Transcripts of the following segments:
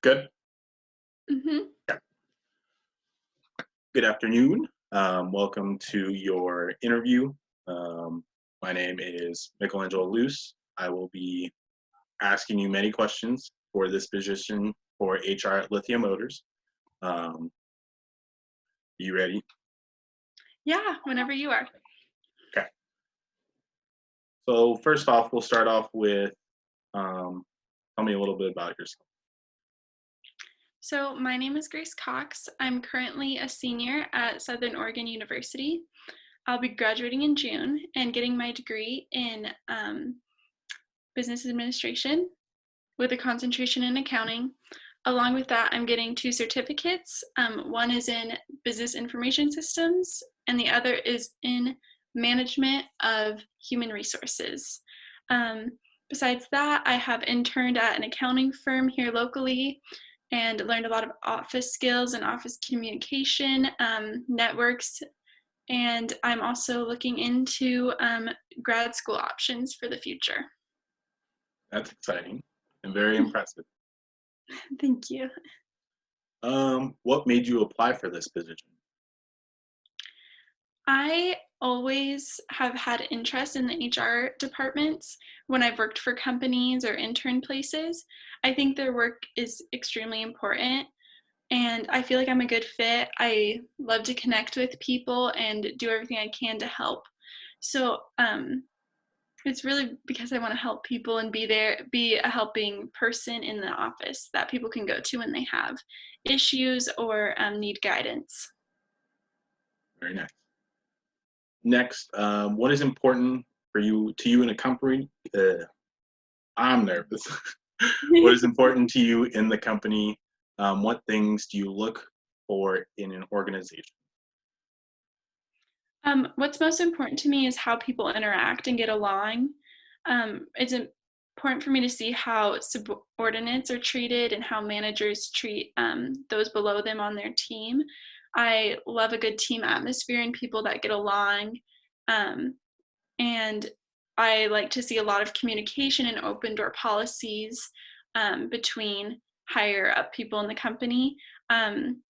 Good. hmm Yeah. Good afternoon. Welcome to your interview. Um, my name is Michelangelo Luce. I will be asking you many questions for this position for HR at Lithium Motors. Um, you ready? Yeah, whenever you are. Okay. So first off, we'll start off with um, tell me a little bit about yourself. So, my name is Grace Cox. I'm currently a senior at Southern Oregon University. I'll be graduating in June and getting my degree in business administration with a concentration in accounting. Along with that, I'm getting two certificates. One is in business information systems, and the other is in management of human resources. Um, Besides that, I have interned at an accounting firm here locally and learned a lot of office skills and office communication, networks, and I'm also looking into grad school options for the future. That's exciting and very impressive. Thank you. What made you apply for this position? I always have had interest in the HR departments when I've worked for companies or intern places. I think their work is extremely important and I feel like I'm a good fit. I love to connect with people and do everything I can to help. So, it's really because I want to help people and be a helping person in the office that people can go to when they have issues or need guidance. Very nice. Next, what is important for you to you in a company? I'm nervous. What is important to you in the company? What things do you look for in an organization? What's most important to me is how people interact and get along. It's important for me to see how subordinates are treated and how managers treat those below them on their team. I love a good team atmosphere and people that get along. Um, and I like to see a lot of communication and open door policies between higher up people in the company,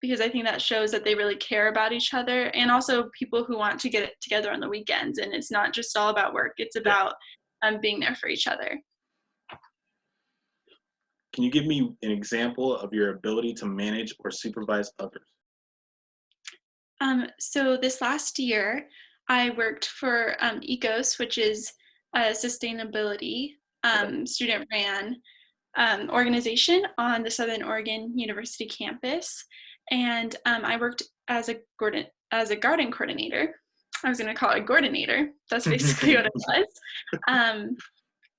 because I think that shows that they really care about each other, and also people who want to get it together on the weekends. And it's not just all about work; it's Yeah. about being there for each other. Can you give me an example of your ability to manage or supervise others? So this last year, I worked for ECOS, which is a sustainability Okay. student-ran organization on the Southern Oregon University campus, and I worked as a garden coordinator. I was going to call it a coordinator. That's basically what it was. Um,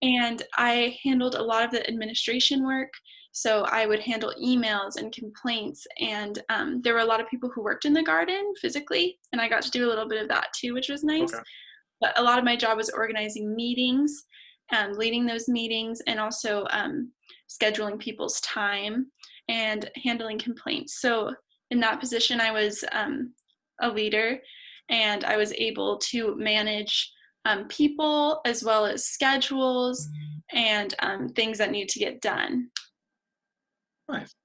and I handled a lot of the administration work. So I would handle emails and complaints, and there were a lot of people who worked in the garden physically, and I got to do a little bit of that too, which was nice. Okay. But a lot of my job was organizing meetings, leading those meetings, and also scheduling people's time and handling complaints. So in that position, I was a leader, and I was able to manage people as well as schedules and things that need to get done. Nice.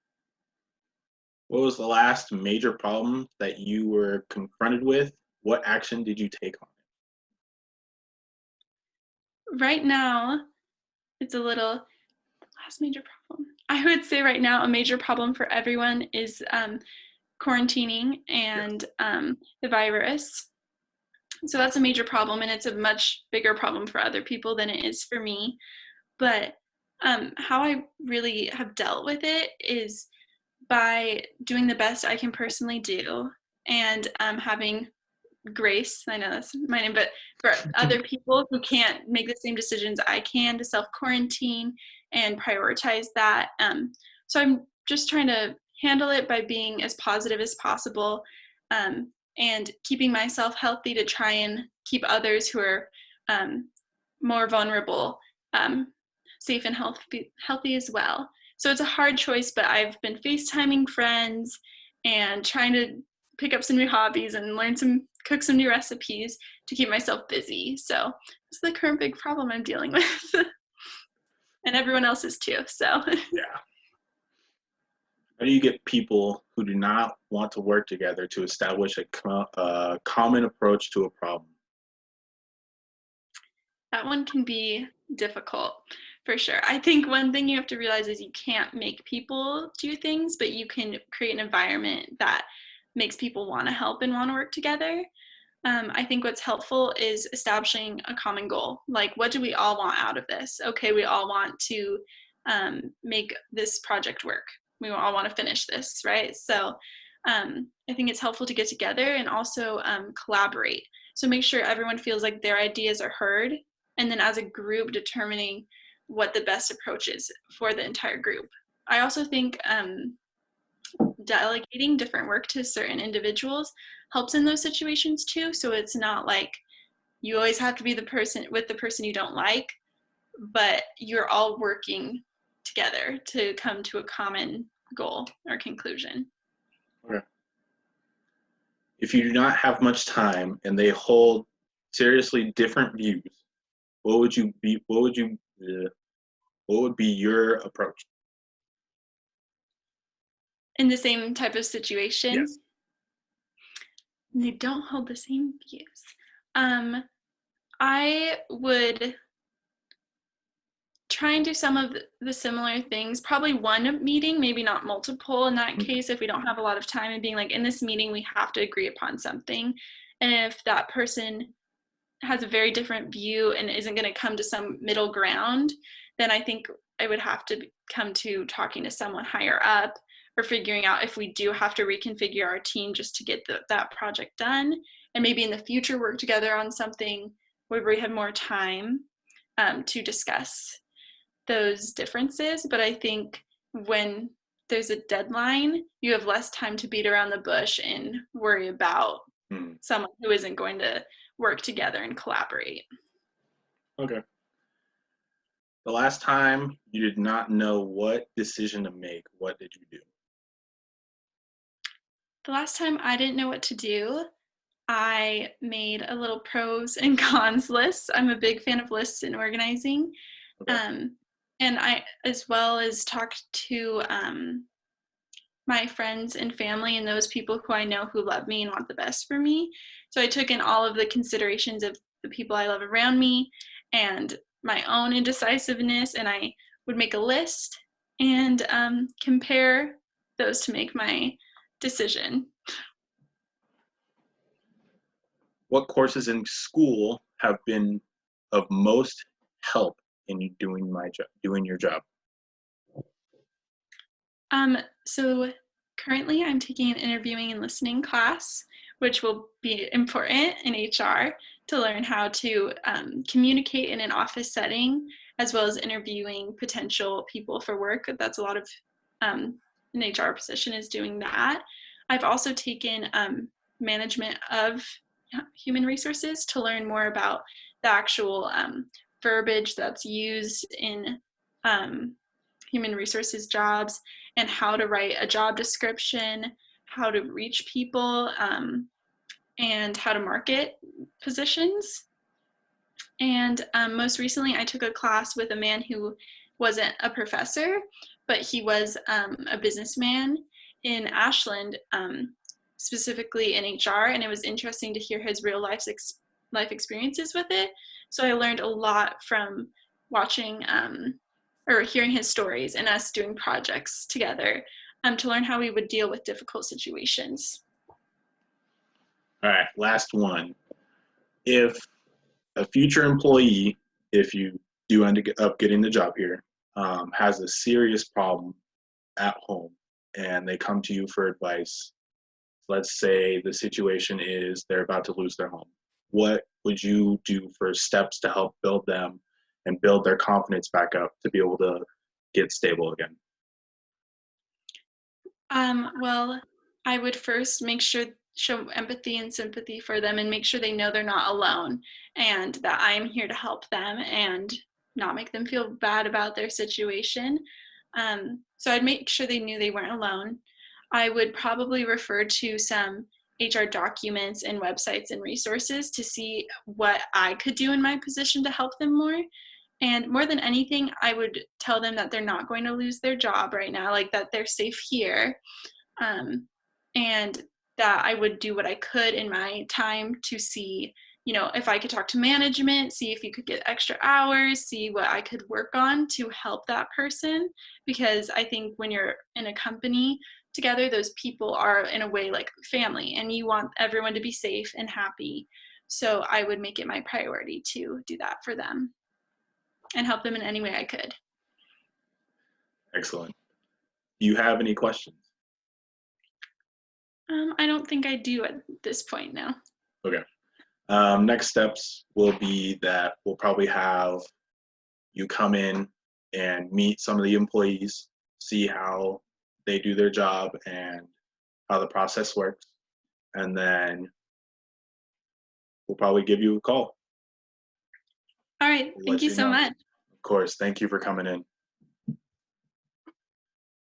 What was the last major problem that you were confronted with? What action did you take on Right now, it's a little last major problem. I would say right now a major problem for everyone is quarantining it? and the virus. So that's a major problem, and it's a much bigger problem for other people than it is for me. But how I really have dealt with it is by doing the best I can personally do and having grace. I know that's my name, but for Yeah. other people who can't make the same decisions I can to self quarantine and prioritize that. So I'm just trying to handle it by being as positive as possible, and keeping myself healthy to try and keep others who are um, more vulnerable safe and healthy as well. So it's a hard choice, but I've been FaceTiming friends and trying to pick up some new hobbies and cook some new recipes to keep myself busy. So it's the current big problem I'm dealing with, and everyone else is too. So Yeah. How do you get people who do not want to work together to establish a common approach to a problem? That one can be difficult for sure. I think one thing you have to realize is you can't make people do things, but you can create an environment that makes people want to help and want to work together. I think what's helpful is establishing a common goal. Like, what do we all want out of this? Okay, we all want to make this project work. We all want to finish this, right? So I think it's helpful to get together and also collaborate. So make sure everyone feels like their ideas are heard, and then as a group, determining what the best approach is for the entire group. I also think delegating different work to certain individuals helps in those situations too. So it's not like you always have to be the person with the person you don't like, but you're all working together to come to a common goal or conclusion. Okay. If you do not have much time and they hold seriously different views, what would you be? What would be your approach? In the same type of situation, Yes. they don't hold the same views. I would try and do some of the similar things, probably one meeting, maybe not multiple in that case, if we don't have a lot of time, and being like, in this meeting, we have to agree upon something. And if that person has a very different view and isn't going to come to some middle ground, then I think I would have to come to talking to someone higher up, or figuring out if we do have to reconfigure our team just to get that project done, and maybe in the future work together on something where we have more time to discuss those differences. But I think when there's a deadline, you have less time to beat around the bush and worry about someone who isn't going to work together and collaborate. Okay. The last time you did not know what decision to make, what did you do? The last time I didn't know what to do, I made a little pros and cons list. I'm a big fan of lists and organizing. Okay. And I, as well as talked to my friends and family and those people who I know who love me and want the best for me. So I took in all of the considerations of the people I love around me and my own indecisiveness, and I would make a list and compare those to make my decision. What courses in school have been of most help in you doing your job? So currently I'm taking an interviewing and listening class, which will be important in HR to learn how to communicate in an office setting, as well as interviewing potential people for work. That's a lot of an HR position is doing that. I've also taken management of human resources to learn more about the actual verbiage that's used in human resources jobs, and how to write a job description, how to reach people, and how to market positions. And most recently, I took a class with a man who wasn't a professor, but he was a businessman in Ashland, specifically in HR, and it was interesting to hear his real life experiences with it. So I learned a lot from watching or hearing his stories and us doing projects together to learn how we would deal with difficult situations. All right, last one. If a future employee, if you do end up getting the job here, has a serious problem at home and they come to you for advice, let's say the situation is they're about to lose their home, what would you do for steps to help build them and build their confidence back up to be able to get stable again? Well, I would first show empathy and sympathy for them and make sure they know they're not alone and that I am here to help them and not make them feel bad about their situation. So I'd make sure they knew they weren't alone. I would probably refer to some HR documents and websites and resources to see what I could do in my position to help them more. And more than anything, I would tell them that they're not going to lose their job right now, like that they're safe here, and that I would do what I could in my time to see, if I could talk to management, see if you could get extra hours, see what I could work on to help that person. Because I think when you're in a company together, those people are in a way like family, and you want everyone to be safe and happy. So I would make it my priority to do that for them and help them in any way I could. Excellent. Do you have any questions? I don't think I do at this point now. Okay. Next steps will be that we'll probably have you come in and meet some of the employees, see how they do their job and how the process works. And then we'll probably give you a call. All right. We'll Thank let you you so know. much. Of course. Thank you for coming in.